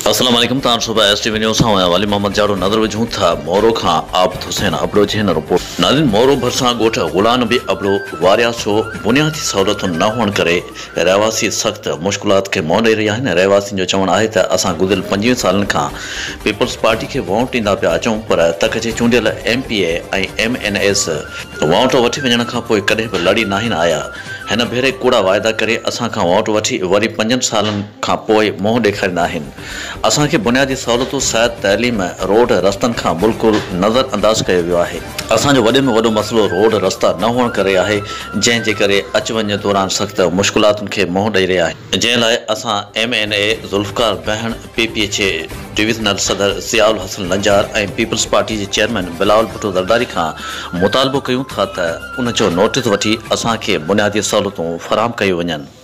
अस्सलाम वालेकुम। तान सुबह एसटीवी न्यूज़ सां वाली मोहम्मद जाड़ो नज़र विझूं था मोरो खां आबिद हुसैन ابڙو जी हिन रिपोर्ट। नाज़रीन, मोरो भरिसां ॻोठ غلام बि ابڙو वारिया छो बुनियादी सहूलियतूं न हुअण करे रहवासी सख़्त मुश्किलात खे मुंहुं ॾेई रहिया आहिनि। रहवासियुनि जो चवणु आहे त असां गुज़िरियल 25 सालनि खां पीपल्स पार्टी खे वोट ॾींदा पिया अचूं, पर तक जे चूंडियल MPA ऐं MNS वोट वठी वञण खां पोइ कॾहिं बि लड़ी न आहिनि आया। हिन भेरे कूड़ा वाइदा करे असां खां वोट वठी वरी 5 सालनि खां पोइ मुंहुं ॾेखारींदा आहिनि। असांखे बुनियादी सहूलियतूं सिहत तइलीम रोड रस्तनि खां बिल्कुलु नज़र अंदाज़ कयो वियो आहे। असांजो वॾे में वॾो मसइलो रोड रस्ता न हुअण करे आहे, जंहिंजे करे अच वञ दौरान सख़्त मुश्किलातुनि खे मुंहुं ॾेई रहिया आहिनि, जंहिं लाइ असां MNA ज़ुल्फ़कार बहन PPH डिवीज़नल सदर ज़ियाउल हसन नजार ऐं पीपल्स पार्टी जे चेयरमैन बिलावल भुट्टो ज़रदारी खां मुतालबो कयूं था त उन जो नोटिस वठी असांखे बुनियादी सहूलियतूं फ़राहम कयूं वञनि।